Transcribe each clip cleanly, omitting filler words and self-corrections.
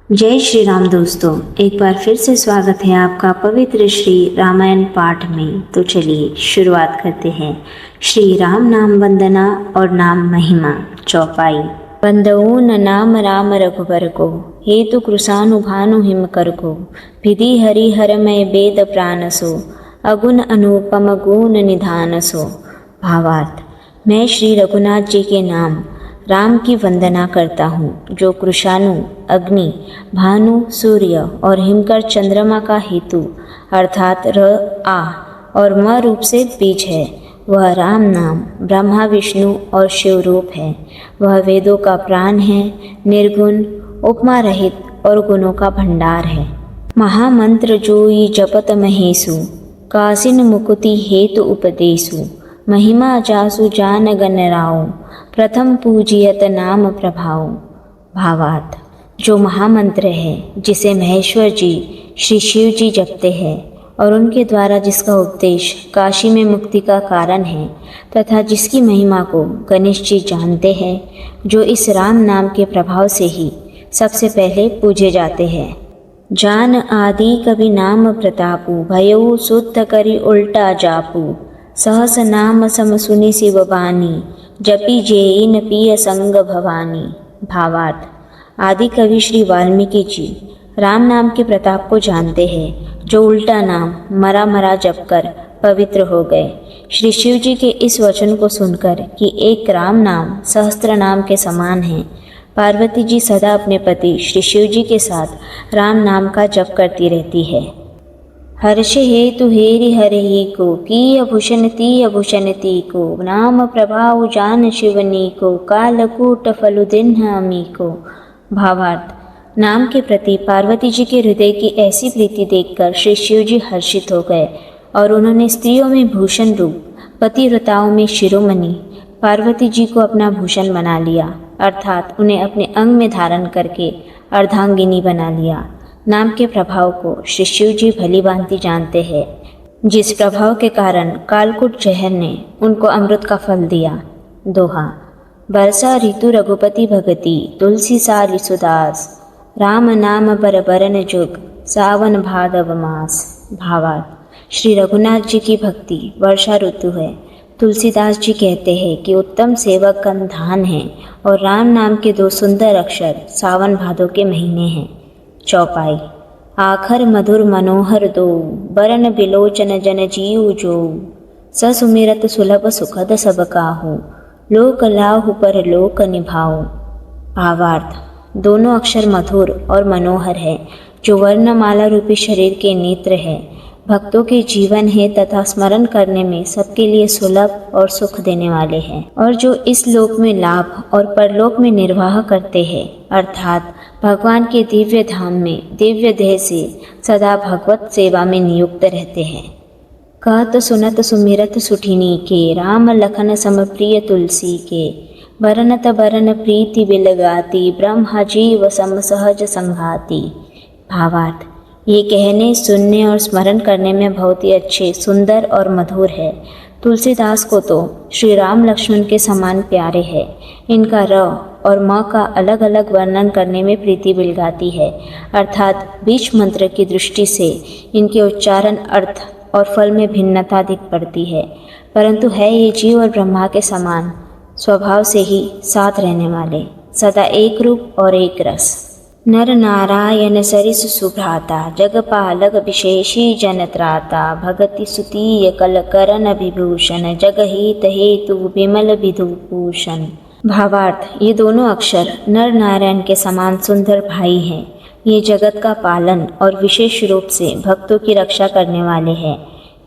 जय श्री राम दोस्तों, एक बार फिर से स्वागत है आपका पवित्र श्री रामायण पाठ में। तो चलिए शुरुआत करते हैं। श्री राम नाम वंदना और नाम महिमा चौपाई। वंदऊन नाम राम रघुबर को, हेतु कृसानु भानु हिम कर को, विधि हरिहरमय वेद प्राणसो, अगुण अनुपम गुण निधानसो। भावार्थ, मैं श्री रघुनाथ जी के नाम राम की वंदना करता हूँ, जो कृषाणु, अग्नि, भानु, सूर्य और हिमकर चंद्रमा का हेतु अर्थात र, आ और म रूप से बीज है। वह राम नाम ब्रह्मा, विष्णु और शिव रूप है। वह वेदों का प्राण है, निर्गुण, उपमा रहित और गुणों का भंडार है। महामंत्र जोई जपत महेशु, कासिन मुकुति हेतु उपदेशु, महिमा जासु जान गण राओ, प्रथम पूजियत नाम प्रभाव। भावार्थ, जो महामंत्र है जिसे महेश्वर जी श्री शिव जी जपते हैं और उनके द्वारा जिसका उपदेश काशी में मुक्ति का कारण है, तथा जिसकी महिमा को गणेश जी जानते हैं, जो इस राम नाम के प्रभाव से ही सबसे पहले पूजे जाते हैं। जान आदि कवि नाम प्रतापु, भयउ शुद्ध करी उल्टा जापू, सहस नाम सम सुनि शिव बानी, जपी जेइन पिय संग भवानी। भावार्थ, आदि कवि श्री वाल्मीकि जी राम नाम के प्रताप को जानते हैं, जो उल्टा नाम मरा मरा जप कर पवित्र हो गए। श्री शिव जी के इस वचन को सुनकर कि एक राम नाम सहस्त्र नाम के समान है, पार्वती जी सदा अपने पति श्री शिव जी के साथ राम नाम का जप करती रहती है। हर्ष हेतु हेरि हरि को, कीय भूषण तीय भूषण ती को, नाम प्रभाव जान शिवनी को, कालकूट फलु दिन अमी को। भावार्थ, नाम के प्रति पार्वती जी के हृदय की ऐसी प्रीति देखकर श्री शिव जी हर्षित हो गए और उन्होंने स्त्रियों में भूषण रूप, पतिव्रताओं में शिरोमणि पार्वती जी को अपना भूषण बना लिया, अर्थात उन्हें अपने अंग में धारण करके अर्धांगिनी बना लिया। नाम के प्रभाव को श्री शिव जी भली भांति जानते हैं, जिस प्रभाव के कारण कालकूट जहर ने उनको अमृत का फल दिया। दोहा। बरसा ऋतु रघुपति भगति, तुलसी सारि सुदास, राम नाम बर बरन जुग, सावन भादव मास। भावार्थ, श्री रघुनाथ जी की भक्ति वर्षा ऋतु है। तुलसीदास जी कहते हैं कि उत्तम सेवक का धान है और राम नाम के दो सुंदर अक्षर सावन भादो के महीने हैं। चौपाई। आखर मधुर मनोहर दो, बरन बिलोचन जन जीव जो, ससुमिरत सुलभ सुखद सब काहू, लोक लाहु पर लोक निभाओ। भावार्थ, दोनों अक्षर मधुर और मनोहर है, जो वर्णमाला रूपी शरीर के नेत्र है, भक्तों के जीवन है तथा स्मरण करने में सबके लिए सुलभ और सुख देने वाले हैं, और जो इस लोक में लाभ और परलोक में निर्वाह करते हैं, अर्थात भगवान के दिव्य धाम में दिव्य देह से सदा भगवत सेवा में नियुक्त रहते हैं। कहत सुनत सुमिरत सुठिनी के, राम लखन सम प्रिय तुलसी के, बरनत बरन प्रीति बिलगाती, ब्रह्मा जीव सम सहज संघाती। भावार्थ, ये कहने, सुनने और स्मरण करने में बहुत ही अच्छे, सुंदर और मधुर है। तुलसीदास को तो श्री राम लक्ष्मण के समान प्यारे है। इनका र और म का अलग अलग वर्णन करने में प्रीति बिलगाती है, अर्थात बीज मंत्र की दृष्टि से इनके उच्चारण, अर्थ और फल में भिन्नता दिख पड़ती है, परंतु है ये जीव और ब्रह्मा के समान स्वभाव से ही साथ रहने वाले, सदा एक रूप और एक रस। नर नारायण सरिस सुभ्राता, जगपालक विशेषी जनत्राता, भगति सुतीय कल करन विभूषण, जगहित हेतु विमल विधुभूषण। भावार्थ, ये दोनों अक्षर नर नारायण के समान सुंदर भाई हैं। ये जगत का पालन और विशेष रूप से भक्तों की रक्षा करने वाले हैं।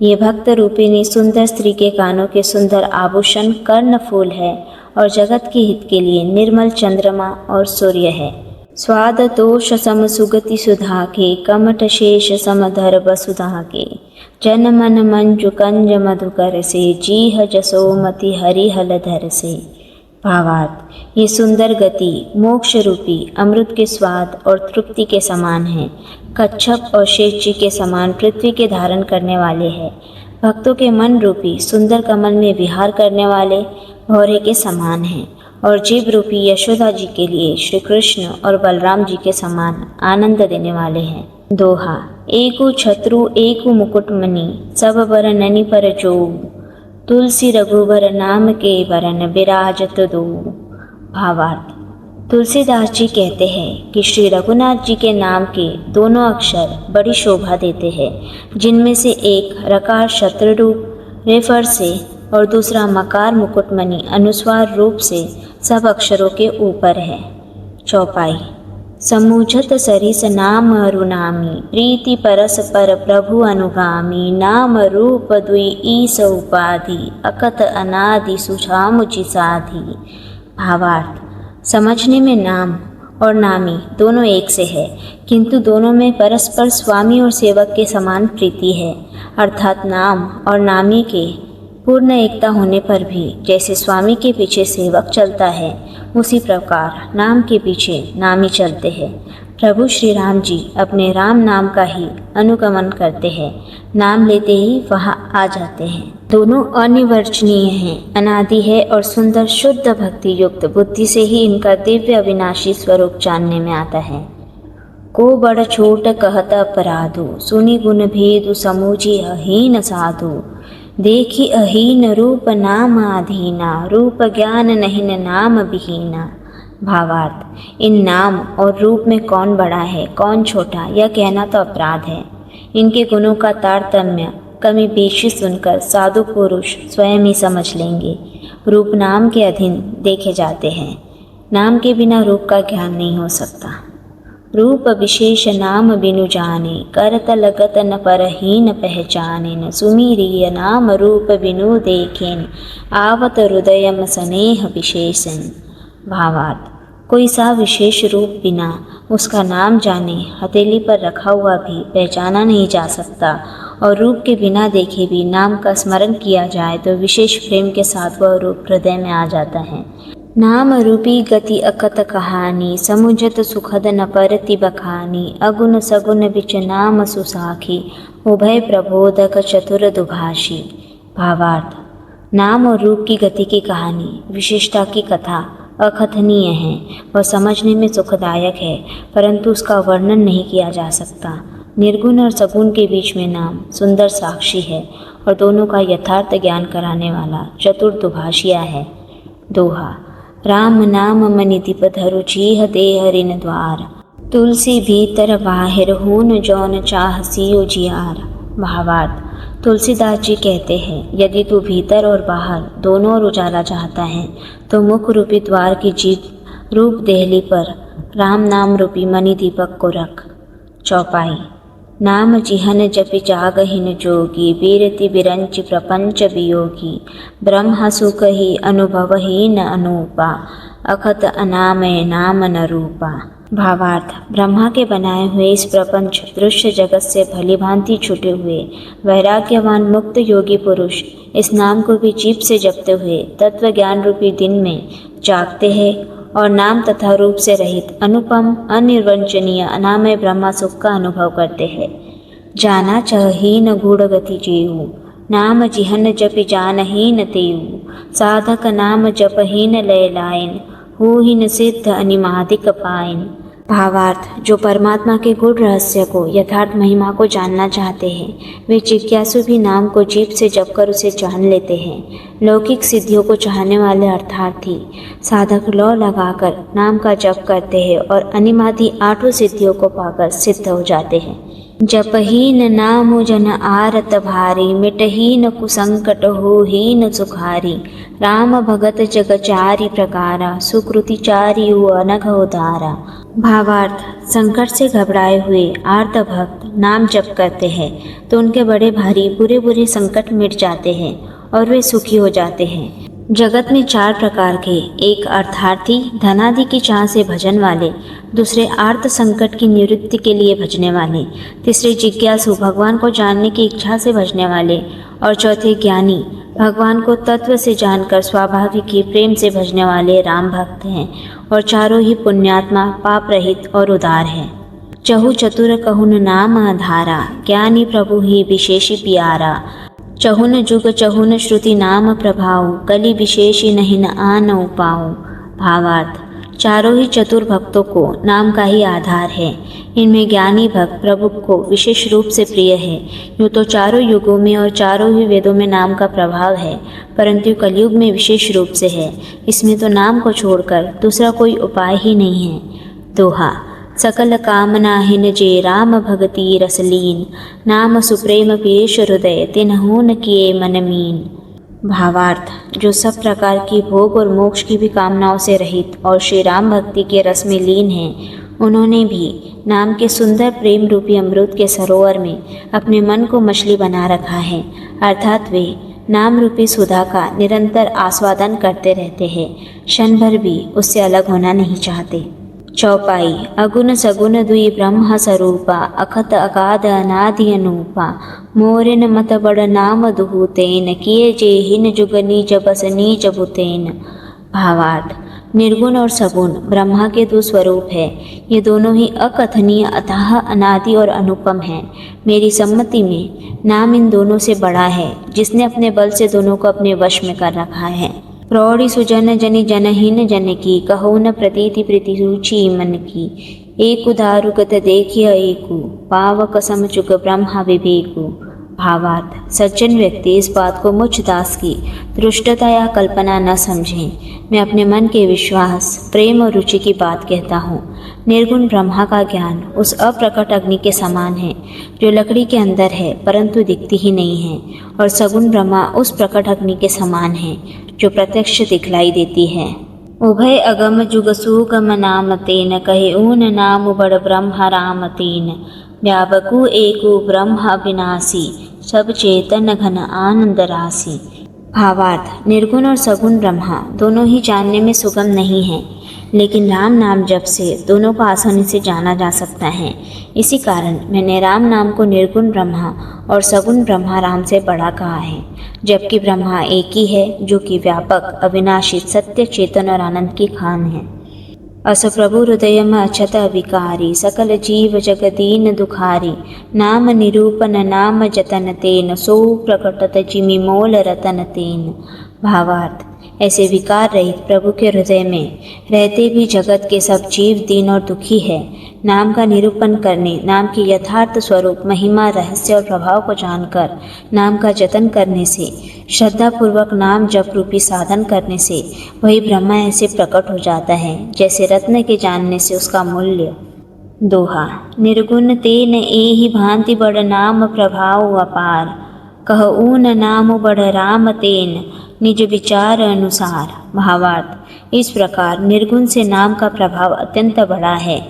ये भक्त रूपिणी सुंदर स्त्री के कानों के सुंदर आभूषण कर्ण फूल है और जगत के हित के लिए निर्मल चंद्रमा और सूर्य है। स्वाद दोष सम सुगति सुधा के, कमठ शेष समधर वसुधा के, जन मन मंजु कंज मधुकर से, जीह जसोमति हरिहल धर से। भावार्थ, ये सुंदर गति मोक्ष रूपी अमृत के स्वाद और तृप्ति के समान है। कच्छप और शेष जी के समान पृथ्वी के धारण करने वाले हैं। भक्तों के मन रूपी सुंदर कमल में विहार करने वाले भौरे के समान हैं और जीव रूपी यशोदा जी के लिए श्री कृष्ण और बलराम जी के समान आनंद देने वाले हैं। दोहा। एकु छत्रु एकु मुकुटमणि, सब बर ननि पर जो, तुलसी रघुबर नाम के वरन विराजत दो। भावार्थ। तुलसीदास जी कहते हैं कि श्री रघुनाथ जी के नाम के दोनों अक्षर बड़ी शोभा देते हैं, जिनमें से एक रकार शत्रु रूप रेफर से और दूसरा मकार मुकुटमणि अनुस्वार रूप से सब अक्षरों के ऊपर है। चौपाई। समूझत सरिस नाम अरुनामी, प्रीति परस पर प्रभु अनुगामी, नाम रूप दुई ईस उपाधि, अकथ अनादि सुझामुचि साधि। भावार्थ। समझने में नाम और नामी दोनों एक से है, किंतु दोनों में परस्पर स्वामी और सेवक के समान प्रीति है। अर्थात नाम और नामी के पूर्ण एकता होने पर भी जैसे स्वामी के पीछे सेवक चलता है, उसी प्रकार नाम के पीछे नामी चलते हैं। प्रभु श्री राम जी अपने राम नाम का ही अनुगमन करते हैं, नाम लेते ही वहाँ आ जाते हैं। दोनों अनिवर्चनीय हैं, अनादि है और सुंदर शुद्ध भक्ति युक्त बुद्धि से ही इनका दिव्य अविनाशी स्वरूप जानने में आता है। को बड़ छोट कहत अपराधो, सुनि गुण भेदु समूझी अहीन साधु, देखी अहीन रूप नाम अधीना, रूप ज्ञान नहीं नाम विहीना। भावार्थ। इन नाम और रूप में कौन बड़ा है कौन छोटा, यह कहना तो अपराध है। इनके गुणों का तारतम्य कमी पेशी सुनकर साधु पुरुष स्वयं ही समझ लेंगे। रूप नाम के अधीन देखे जाते हैं, नाम के बिना रूप का ज्ञान नहीं हो सकता। रूप विशेष नाम बिनु जाने, करत लगत न परहीन पहचाने, न सुमीरिय नाम रूप बिनु देखेन, आवत हृदयम स्नेह विशेषन। भावार्थ। कोई सा विशेष रूप बिना उसका नाम जाने हथेली पर रखा हुआ भी पहचाना नहीं जा सकता, और रूप के बिना देखे भी नाम का स्मरण किया जाए तो विशेष प्रेम के साथ वह रूप हृदय में आ जाता है। नाम रूपी गति अकत कहानी, समुझत सुखद न परति बखानी, अगुण सगुण बिच नाम सुसाखी, उभय प्रबोधक चतुर दुभाषी। भावार्थ। नाम और रूप की गति की कहानी, विशेषता की कथा अकथनीय है, वह समझने में सुखदायक है, परंतु उसका वर्णन नहीं किया जा सकता। निर्गुण और सगुण के बीच में नाम सुंदर साक्षी है और दोनों का यथार्थ ज्ञान कराने वाला चतुर दुभाषिया है। दोहा। राम नाम मनि दीप धरु, चीह देह रिन द्वार, तुलसी भीतर बाहिर हून जौन चाह सियो जियार। भावार्थ। तुलसीदास जी कहते हैं, यदि तू भीतर और बाहर दोनों ओर उजाला चाहता है तो मुख रूपी द्वार की जीभ रूप देहली पर राम नाम रूपी मणि दीपक को रख। चौपाई। नाम जिहन जपि जागहिन जोगी, बीरति बिरंच प्रपंच वियोगी, ब्रह्म सुख ही अनुभवहीन अनूपा, अखत अनामय नाम न रूपा। भावार्थ। ब्रह्मा के बनाए हुए इस प्रपंच दृश्य जगत से भली भांति छुटे हुए वैराग्यवान मुक्त योगी पुरुष इस नाम को भी जीभ से जपते हुए तत्व ज्ञान रूपी दिन में जागते हैं और नाम तथा रूप से रहित अनुपम अनिर्वंचनीय अनामय ब्रह्मा सुख का अनुभव करते हैं। जाना चहीन गूढ़ गति जेऊ, नाम जिहन जपि जानहीन तेऊ, साधक नाम जपहीन लय लायन, होहीन सिद्ध अनिमादिक पायन। भावार्थ। जो परमात्मा के गूढ़ रहस्य को यथार्थ महिमा को जानना चाहते हैं वे जिज्ञासु भी नाम को जीभ से जप कर उसे जान लेते हैं। लौकिक सिद्धियों को चाहने वाले अर्थार्थी साधक लौ लगाकर नाम का जप करते हैं और अनिमादि आठों सिद्धियों को पाकर सिद्ध हो जाते हैं। जपहीन नाम जन आरत भारी, मिटहीन कुसंकट होहीन सुखारी, राम भगत जगचारी प्रकारा, सुकृतिचारी अनघ उदारा। भावार्थ। संकट से घबराए हुए आर्त भक्त नाम जप करते हैं तो उनके बड़े भारी बुरे बुरे संकट मिट जाते हैं और वे सुखी हो जाते हैं। जगत में चार प्रकार के, एक अर्थार्थी धनादि की चाह से भजन वाले, दूसरे आर्त संकट की निवृत्ति के लिए भजने वाले, तीसरे जिज्ञासु भगवान को जानने की इच्छा से भजने वाले और चौथे ज्ञानी भगवान को तत्व से जानकर स्वाभाविक ही प्रेम से भजने वाले राम भक्त हैं और चारों ही पुण्यात्मा पाप रहित और उदार हैं। चहु चतुर कहून नाम आधारा, ज्ञानी प्रभु ही विशेषी प्यारा, चहुन जुग चहुन श्रुति नाम प्रभाव, कलि विशेषी नहीं न आन उपाऊ। भावार्थ, चारों ही चतुर भक्तों को नाम का ही आधार है। इनमें ज्ञानी भक्त प्रभु को विशेष रूप से प्रिय है। यूँ तो चारों युगों में और चारों ही वेदों में नाम का प्रभाव है, परंतु कलयुग में विशेष रूप से है। इसमें तो नाम को छोड़कर दूसरा कोई उपाय ही नहीं है। दोहा, सकल कामनाहिन जे राम भगति रसलीन, नाम सुप्रेम पेश हृदय तिन्हु न किए मन मीन। भावार्थ, जो सब प्रकार की भोग और मोक्ष की भी कामनाओं से रहित और श्री राम भक्ति के रस में लीन हैं, उन्होंने भी नाम के सुंदर प्रेम रूपी अमृत के सरोवर में अपने मन को मछली बना रखा है। अर्थात वे नाम रूपी सुधा का निरंतर आस्वादन करते रहते हैं, क्षण भर भी उससे अलग होना नहीं चाहते। चौपाई, अगुण सगुण दुई ब्रह्म स्वरूपा, अखत अगाध अनादि अनूपा, मोरिन मत बड़ नाम दुहूतेन, किए जे हिन जुग नीज बस नीज भूतेन। भावार्थ, निर्गुण और सगुण ब्रह्मा के दो स्वरूप है। ये दोनों ही अकथनीय अथाह अनादि और अनुपम हैं। मेरी सम्मति में नाम इन दोनों से बड़ा है, जिसने अपने बल से दोनों को अपने वश में कर रखा है। प्रौढ़ि सुजन जनि जनहीन जन की, कहो न प्रतीति प्रीति रुचि मन की। एक दारुगत देखिय एकु, पावक समचुक ब्रह्मा विवेकु। भावार्थ, सज्जन व्यक्ति इस बात को मुझ दास की दृष्टता या कल्पना न समझें। मैं अपने मन के विश्वास, प्रेम और रुचि की बात कहता हूँ। निर्गुण ब्रह्मा का ज्ञान उस अप्रकट अग्नि के समान है, जो लकड़ी के अंदर है परंतु दिखती ही नहीं है, और सगुण ब्रह्मा उस प्रकट अग्नि के समान है, जो प्रत्यक्ष दिखलाई देती है। उभय अगम जुग सुगम नाम तेन, कहे ऊन नाम बड़ ब्रह्म राम तेन। व्यापकु एकु ब्रह्म अविनाशी, सब चेतन घन आनंद राशि। भावार्थ, निर्गुण और सगुण ब्रह्मा दोनों ही जानने में सुगम नहीं है, लेकिन राम नाम जप से दोनों को आसानी से जाना जा सकता है। इसी कारण मैंने राम नाम को निर्गुण ब्रह्मा और सगुण ब्रह्मा राम से बड़ा कहा है, जबकि ब्रह्मा एक ही है, जो कि व्यापक, अविनाशी, सत्य, चेतन और आनंद की खान है। अस प्रभु हृदय में अछत विकारी, सकल जीव जगदीन दुखारी। नाम निरूपन नाम जतन तेन, सो प्रकटत जिमि मोल रतन तेन। भावार्थ, ऐसे विकार रहित प्रभु के हृदय में रहते भी जगत के सब जीव दीन और दुखी है। नाम का निरूपण करने, नाम के यथार्थ स्वरूप, महिमा, रहस्य और प्रभाव को जानकर नाम का जतन करने से, श्रद्धापूर्वक नाम जप रूपी साधन करने से वही ब्रह्मा ऐसे प्रकट हो जाता है जैसे रत्न के जानने से उसका मूल्य। दोहा, निर्गुण तेन एहि भांति बड़ नाम प्रभाव अपार, कह ऊन नाम बड़ राम तेन, निज विचार अनुसार। भावार्थ, इस प्रकार निर्गुण से नाम का प्रभाव अत्यंत बड़ा है।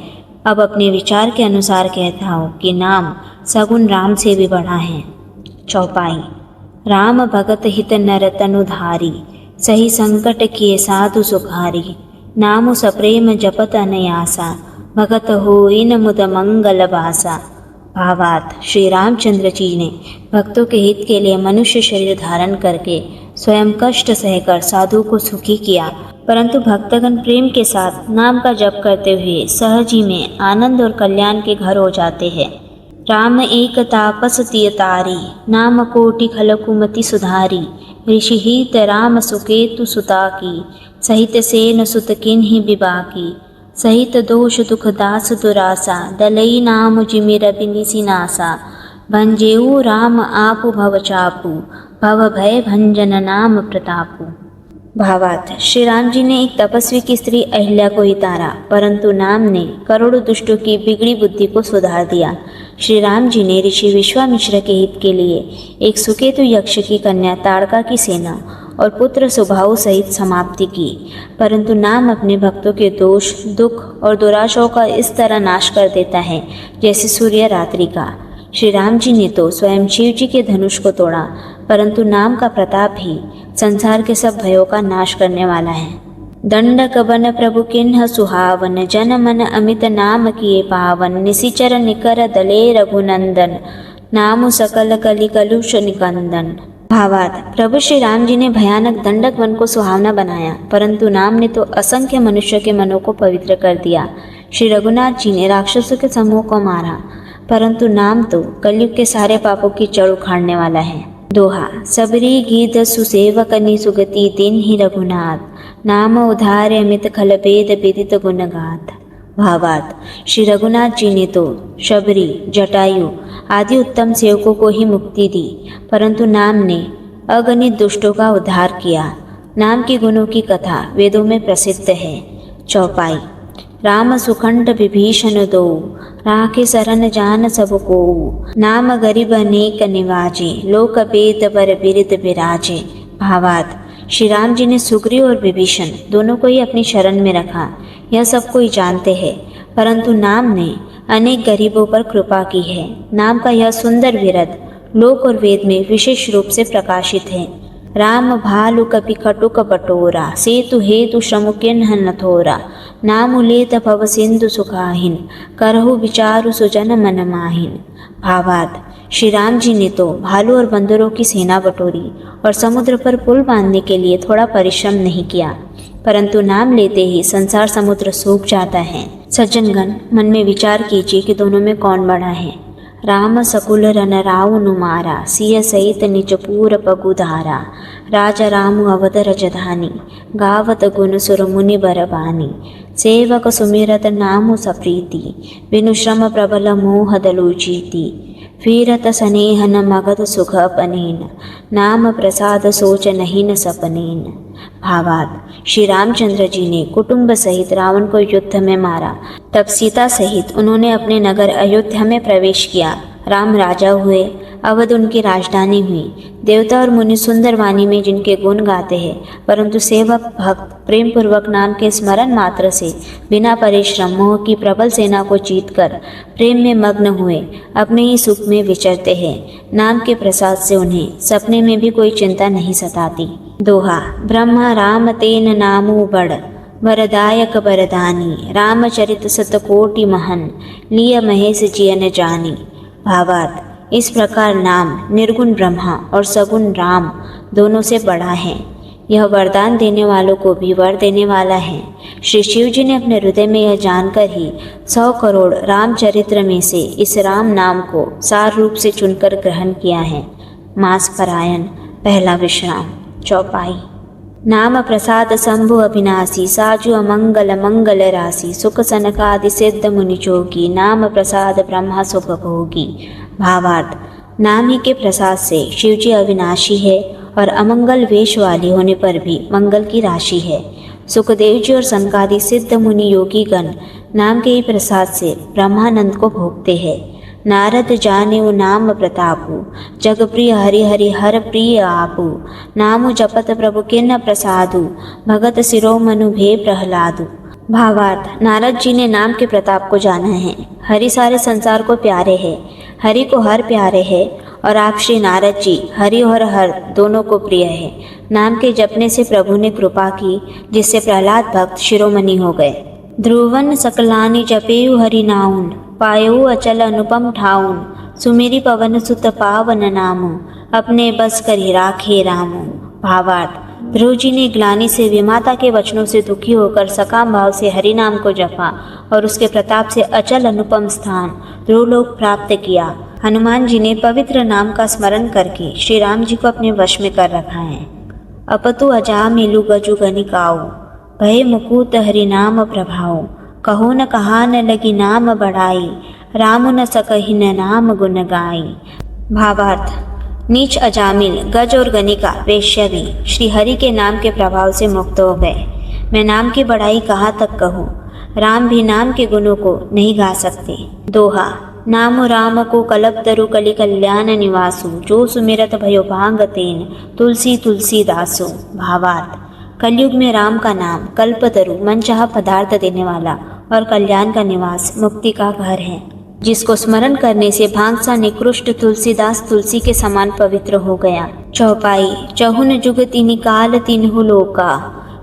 अब अपने विचार के अनुसार कहता हूँ कि नाम सगुण राम से भी बड़ा है। चौपाई, राम भगत हित नर तनुधारी, सही संकट किए साधु सुखारी। नाम सप्रेम जपत अनयासा, भगत होई न मुद मंगल बासा। भावार्थ, श्री रामचंद्र जी ने भक्तों के हित के लिए मनुष्य शरीर धारण करके स्वयं कष्ट सहकर साधु को सुखी किया, परंतु भक्तगण प्रेम के साथ नाम का जप करते हुए सहज ही में आनंद और कल्याण के घर हो जाते हैं। राम एक तापस तिय तारी, नाम कोटि खलकुमति सुधारी। ऋषि हित राम सुकेतु सुता की, सहित सेन सुत किन्हि विबाकी। सहित दोष दुख दास दुरासा, दलई नाम जिमि रवि निसिनासा। भंजेऊ राम आपु भव चापू, भव भय भंजन नाम प्रतापू। भावार्थ, श्री राम जी ने एक तपस्वी की स्त्री अहिल्या को ही तारा, परंतु नाम ने करोड़ों दुष्टों की बिगड़ी बुद्धि को सुधार दिया। श्री राम जी ने ऋषि विश्वामित्र के हित के लिए एक सुकेतु यक्ष की कन्या ताड़का की सेना और पुत्र सुबाहु सहित समाप्ति की, परंतु नाम अपने भक्तों के दोष, दुख और दुराशाओं का इस तरह नाश कर देता है जैसे सूर्य रात्रि का। श्री राम जी ने तो स्वयं शिव जी के धनुष को तोड़ा, परंतु नाम का प्रताप ही संसार के सब भयों का नाश करने वाला है। दंडक बन प्रभु किन्ह सुहावन, जन मन अमित नाम किए पावन। निशिचर निकर दले रघुनंदन, नाम सकल कलि कलुष निकंदन। भावार्थ, प्रभु श्री राम जी ने भयानक दंडक वन को सुहावना बनाया, परंतु नाम ने तो असंख्य मनुष्य के मनों को पवित्र कर दिया। श्री रघुनाथ जी ने राक्षसों के समूह को मारा, परंतु नाम तो कलयुग के सारे पापों की जड़ उखाड़ने वाला है। दोहा, सबरी गीत सुसेवक नि सुगति दिन ही रघुनाथ, नाम उधार्य अमित खल भेद विदित गुणगाथ। भावार्थ, श्री रघुनाथ जी ने तो शबरी, जटायु आदि उत्तम सेवकों को ही मुक्ति दी, परंतु नाम ने अगणित दुष्टों का उद्धार किया। नाम के गुणों की कथा वेदों में प्रसिद्ध है। चौपाई। राम सुखंड विभीषण दो, राखे शरण जान सबको। नाम गरीब अनेक निवाजे, लोक भेद पर बिरद बिराजे। भावार्थ, श्री राम जी ने सुग्रीव और विभीषण दोनों को ही अपनी शरण में रखा, यह सब कोई जानते हैं, परंतु नाम ने अनेक गरीबों पर कृपा की है। नाम का यह सुंदर विरद लोक और वेद में विशेष रूप से प्रकाशित है। राम भालु कपि खटुक बटोरा, सेतु हेतु श्रमुकिन्ह न थोरा। नाम लेत भव सिंधु सुखाहिन, करहु विचारु सुजन मन माहिन। भावार्थ, श्री राम जी ने तो भालू और बंदरों की सेना बटोरी और समुद्र पर पुल बांधने के लिए थोड़ा परिश्रम नहीं किया, परंतु नाम लेते ही संसार समुद्र सूख जाता है। सज्जनगण, मन में विचार कीजिए कि दोनों में कौन बड़ा है। राम सकुल रन रावनु मारा, सिय सहित निज पूर पगुधारा। राजा रामु अवध रजधानी, गावत गुण सुर मुनि बरबानी। सेवक सुमिरत नामु सप्रीति, बिनु श्रम प्रबल मोह दलु जीति। फिरत स्नेह न मगध सुख अपनेन, नाम प्रसाद सोच नहीं न सपनेन। भावार्थ, श्री रामचंद्र जी ने कुटुंब सहित रावण को युद्ध में मारा, तब सीता सहित उन्होंने अपने नगर अयोध्या में प्रवेश किया। राम राजा हुए, अवध उनकी राजधानी हुई। देवता और मुनि सुंदर वाणी में जिनके गुण गाते हैं, परंतु सेवक भक्त प्रेम पूर्वक नाम के स्मरण मात्र से बिना परिश्रम मोह की प्रबल सेना को जीतकर प्रेम में मग्न हुए अपने ही सुख में विचरते हैं। नाम के प्रसाद से उन्हें सपने में भी कोई चिंता नहीं सताती। दोहा। ब्रह्मा राम तेन नामु बड़, वरदायक वरदानी। रामचरित सतकोटि महन, लिय महेश जियन जानी। भावार्थ, इस प्रकार नाम निर्गुण ब्रह्मा और सगुण राम दोनों से बड़ा है। यह वरदान देने वालों को भी वर देने वाला है। श्री शिव जी ने अपने हृदय में यह जानकर ही 100 करोड़ रामचरित्र में से इस राम नाम को सार रूप से चुनकर ग्रहण किया है। मास परायण, पहला विश्राम। चौपाई। नाम प्रसाद शंभु अविनाशी, साजु अमंगल मंगल राशि। सुख सनकादि सिद्ध मुनि जोगी, नाम प्रसाद ब्रह्मा सुख भोगी। भावार्थ, नाम ही के प्रसाद से शिव जी अविनाशी है और अमंगल वेश वाली होने पर भी मंगल की राशि है। सुखदेव जी और सनकादि सिद्ध मुनि योगी गण नाम के ही प्रसाद से ब्रह्मानंद को भोगते हैं। नारद जानेउ नाम प्रतापु, जग प्रिय हरि हरि हर प्रिय आपु। नामु जपत प्रभु किन्न प्रसादु, भगत शिरोमणु भे प्रहलादु। भावार्थ, नारद जी ने नाम के प्रताप को जाना है। हरि सारे संसार को प्यारे है, हरि को हर प्यारे है, और आप श्री नारद जी हरि और हर दोनों को प्रिय है। नाम के जपने से प्रभु ने कृपा की, जिससे प्रहलाद भक्त शिरोमणि हो गए। ध्रुवन सकलानि जपेयु हरि नाउन, पायु अचल अनुपम ठाउन। सुमेरी पवन सुत पावन नामु, अपने बस करि राखे रामु। भावार्थ, ध्रुव जी ने ग्लानि से विमाता के वचनों से दुखी होकर सकाम भाव से हरि नाम को जपा और उसके प्रताप से अचल अनुपम स्थान ध्रुवलोक प्राप्त किया। हनुमान जी ने पवित्र नाम का स्मरण करके श्री राम जी को अपने वश में कर रखा है। अपतु अजामिलु गजु गनिकाऊ, भय मुकुत हरि नाम प्रभाऊ। कहो न कहा न लगी नाम बढ़ाई, राम न सकहि न नाम गुण गाई। भावार्थ, नीच अजामिल गज और गनिका वेश्या भी श्री हरि के नाम के प्रभाव से मुक्त हो गए। मैं नाम की बढ़ाई कहाँ तक कहूँ, राम भी नाम के गुणों को नहीं गा सकते। दोहा। नाम राम को कलप तरु कलि कल्याण निवासु, जो सुमिरत भयो भांग तेन, तुलसी तुलसी दासु। भावार्थ, कलयुग में राम का नाम कल्पतरु मनचाहा पदार्थ देने वाला और कल्याण का निवास मुक्ति का घर है, जिसको स्मरण करने से भांग सा निकृष्ट तुलसीदास तुलसी के समान पवित्र हो गया। चौपाई। चहुन जुग तिनि काल तिन्हु लोका,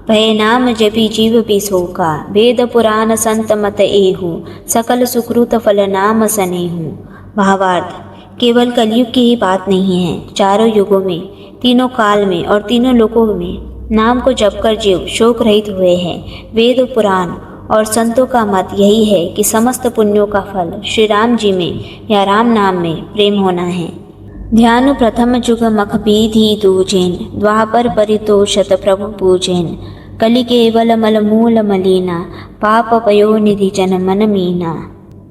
भय नाम जपि जीव बिसोका। वेद पुराण संत मत एहु, सकल सुकृत फल नाम सनेहु। भावार्थ, केवल कलयुग की ही बात नहीं है, चारों युगों में, तीनों काल में और तीनों लोकों में नाम को जपकर जीव शोक रहित हुए हैं। वेद पुराण और संतों का मत यही है कि समस्त पुण्यों का फल श्री राम जी में या राम नाम में प्रेम होना है। ध्यान प्रथम जुग मख बीधि दूजेन, द्वापर परितोषत प्रभु पूजेन। कलि केवल मल मूल मलिना पाप पयोनिधि जन मन मीना।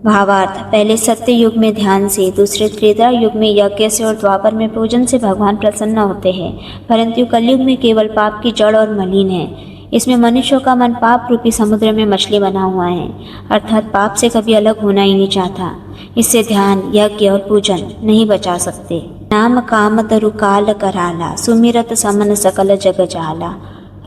भावार्थ, पहले सत्य युग में ध्यान से, दूसरे त्रेता युग में यज्ञ से और द्वापर में पूजन से भगवान प्रसन्न होते हैं, परंतु कलयुग में केवल पाप की जड़ और मलिन है। इसमें मनुष्यों का मन पाप रूपी समुद्र में मछली बना हुआ है, अर्थात पाप से कभी अलग होना ही नहीं चाहता। इससे ध्यान, यज्ञ और पूजन नहीं बचा सकते। नाम काम तरु काल कराला, सुमिरत समन सकल जग जाला।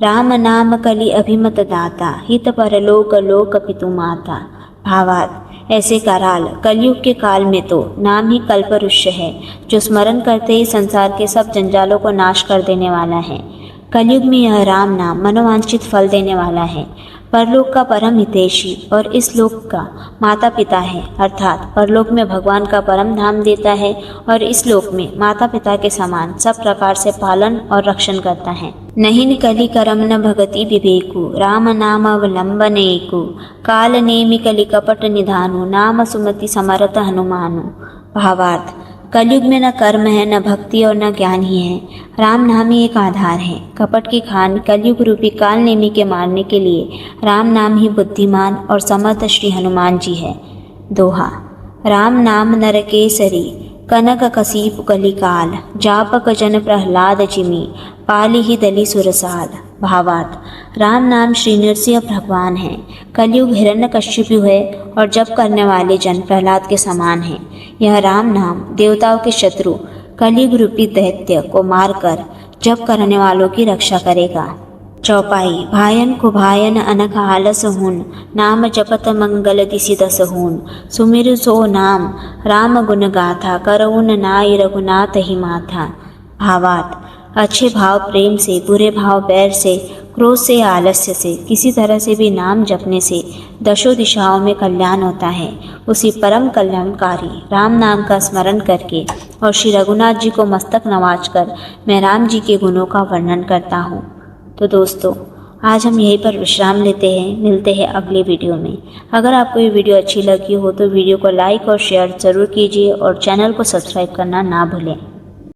राम नाम कलि अभिमत दाता, हित परलोक लोक पितु माता। भावार्थ, ऐसे कराल कलयुग के काल में तो नाम ही कल्पवृक्ष है, जो स्मरण करते ही संसार के सब जंजालों को नाश कर देने वाला है। कलयुग में यह राम नाम मनोवांछित फल देने वाला है। परलोक का परम हितैषी और इस लोक का माता पिता है, अर्थात परलोक में भगवान का परम धाम देता है और इस लोक में माता पिता के समान सब प्रकार से पालन और रक्षण करता है। नहीं कलि करम न भगति विवेकु, राम नाम अवलंबनेकु। काल नेमि कलि कपट निधानु, नाम सुमति समरथ हनुमानु। भावार्थ, कलयुग में न कर्म है, न भक्ति और न ज्ञान ही है। राम नाम ही एक आधार है। कपट की खान कलयुग रूपी काल नेमी के मारने के लिए राम नाम ही बुद्धिमान और समर्थ श्री हनुमान जी है। दोहा, राम नाम नरकेसरी, कनक कसीप कलिकाल। जापक जन प्रहलाद जिमि, पाली ही दली सुरसाल। भावार्थ, राम नाम श्री नरसिंह भगवान है। कलयुग हिरण्यकश्यपु है और जप करने वाले जन प्रहलाद के समान हैं। यह राम नाम देवताओं के शत्रु कलयुग रूपी दैत्य को मारकर जप करने वालों की रक्षा करेगा। चौपाई, भायन को भायन अनख आलस हुन, नाम जपत मंगल दिसि दस हुन। सुमिर सो नाम राम गुण गाथा, करउन नाई रघुनाथ ही माथा। भावार्थ, अच्छे भाव प्रेम से, बुरे भाव बैर से, क्रोध से या आलस्य से, किसी तरह से भी नाम जपने से दशों दिशाओं में कल्याण होता है। उसी परम कल्याणकारी राम नाम का स्मरण करके और श्री रघुनाथ जी को मस्तक नवाजकर मैं राम जी के गुणों का वर्णन करता हूँ। तो दोस्तों, आज हम यहीं पर विश्राम लेते हैं। मिलते हैं अगले वीडियो में। अगर आपको ये वीडियो अच्छी लगी हो तो वीडियो को लाइक और शेयर ज़रूर कीजिए और चैनल को सब्सक्राइब करना ना भूलें।